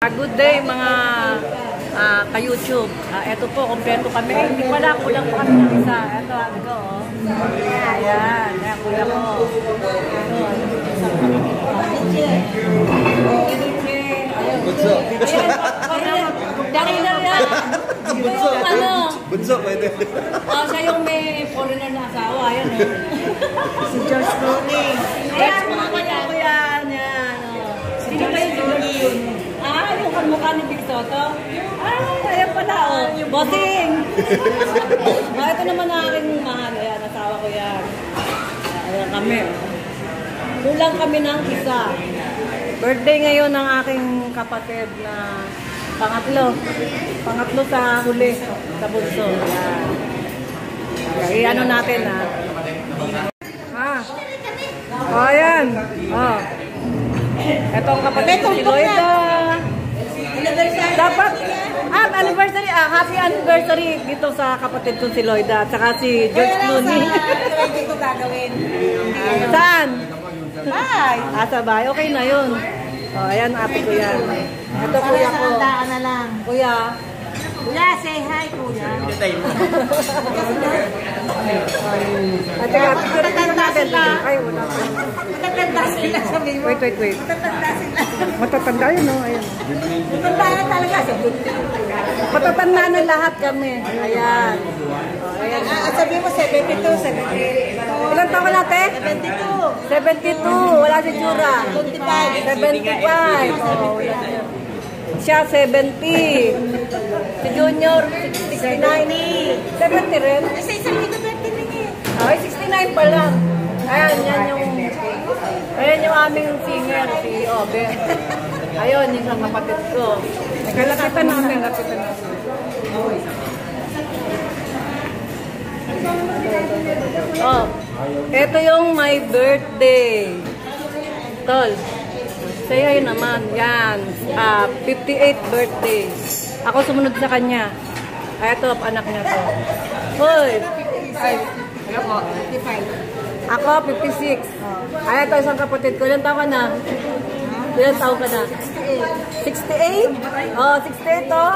Good day mga ka-YouTube. Ito po, kompleto kami. Hindi pala, kulang pa kami ng isa. Ito, ito, oh. Ayan, ayan, kuya ko. Bunso. Dahil na yan. Bunso. Ano? Bunso, pwede. Siya yung may foreigner na asawa. Ayan, oh. Si George Clooney. Ayan, mga kuya ko yan. Ayan, oh. Si George Clooney. Yung kamukha ni Big Soto. Ayan pala, oh. Bossing! Ito naman ang aking mahal. Ayan, asawa ko yan. Ayan kami. Kulang kami ng isa. Birthday ngayon ng aking kapatid na pangatlo. Pangatlo sa huli, sa bunso. Ayan. Ano natin, ha? Oh, ayan. Oh. Ito ang kapatid ko si Loida. Dapat, anniversary, happy anniversary dito sa kapatid ko si Loida at saka si George Clooney. Hindi ko gagawin. Saan? Bye! Sa bahay. Okay na yun. Oh, ayan, ate ko yan. Ito kuya ko. Sandaan na lang. Kuya. Kuya, say hi, kuya. At saka, picture natin. Ay, wala. Matatanda sila sa mimo. Wait. Matatanda sila. Matatanda yun, no? Ayan. Matatanda na talaga sa bunti. Matatanda na lahat kami. Ayan. Oh, ayan. Sabi mo 72, 73. Ilan taon ka natin? 72. 72. Wala si Chura. 25. 75. Oh, wala siya. Siya 70. Si Junior 69. 70 rin. Kasi isang dito 20 lang eh. Ay, 69 pa lang. Ayan, yan yung aming singer, si Obe. Ayun, yung isang kapatid ko. Lapitan namin. Oh, ito yung my birthday. Tol, sayo naman. Yan, 58th birthday. Ako sumunod sa kanya. Ito, anak niya to. Hoy! Ako, 56. Ay, ito isang kapatid ko. Ilan taon ka na? Ilan taon ka na? 68? Oh, 68 to.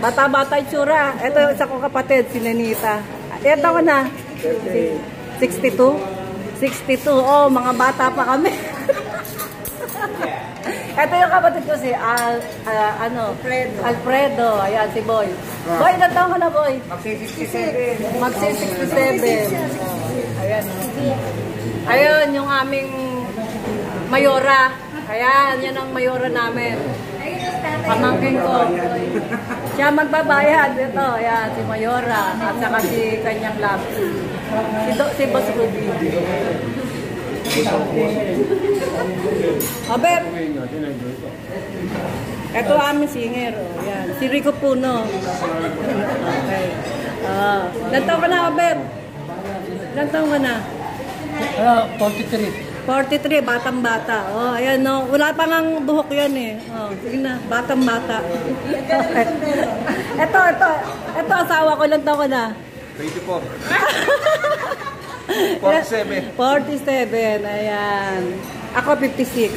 Bata-bata itsura. Ito yung isa kong kapatid, si Nenita. Ilan taon ka na? 62? 62. Oh, mga bata pa kami. Ito yung kapatid ko si Alfredo. Ayan, si Boy. Boy, ilan taon ka na, Boy? Magsi-67. Magsi-67. Ayan. Ayun, yung aming mayora. Ayan, yan ang mayora namin. Pamangkin ko. Siya magbabayad. Ito, ayan, si Mayora. At saka si kanyang lab. Si Boss Ruby. Aber, ito aming singer. Oh, yan. Si Rico Puno. Okay. Ilan taon ka na, Aber? Ilan taon ka na? 43. 43, batang-bata. Oh, ayan, no. Wala pa ngang buhok yan eh. Oh, sige na, batang-bata. Okay. Ito, asawa ko. Ilan taon ka na? 24. 47. 47, ayan. Ako 56.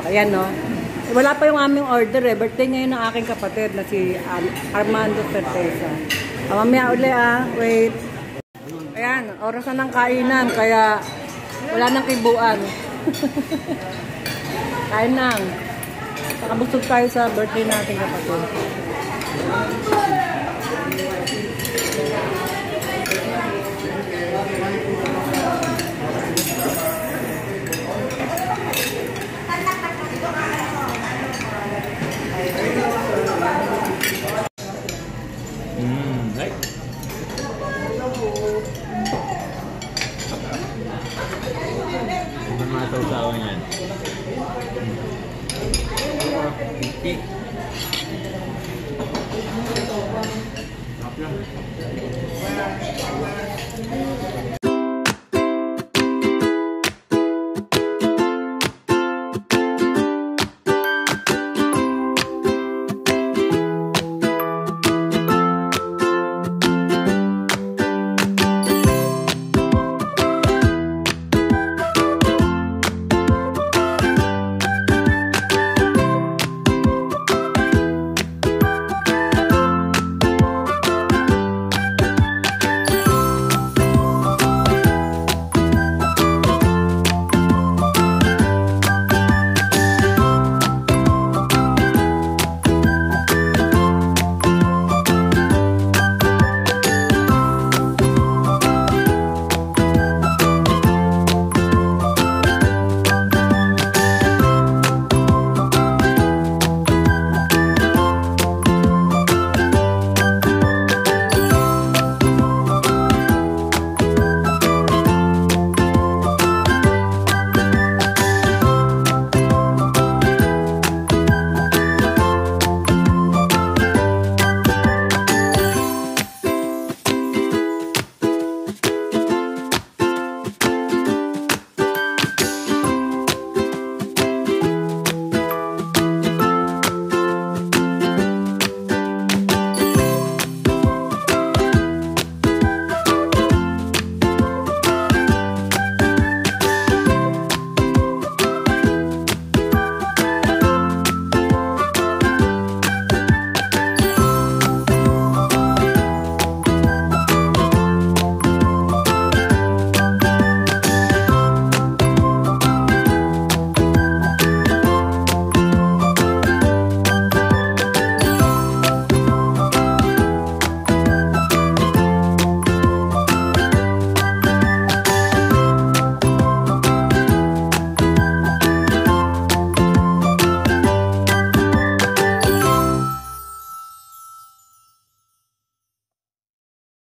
Okay, yan, no. Wala pa yung aming order eh. Birthday ngayon ng aking kapatid na si Armando Certeza. Mamaya uli wait. Ayan, oras na ng kainan, kaya wala nang kibuan. Kain lang. Nakabusog tayo sa birthday natin kapatid. Mga sausawan yan.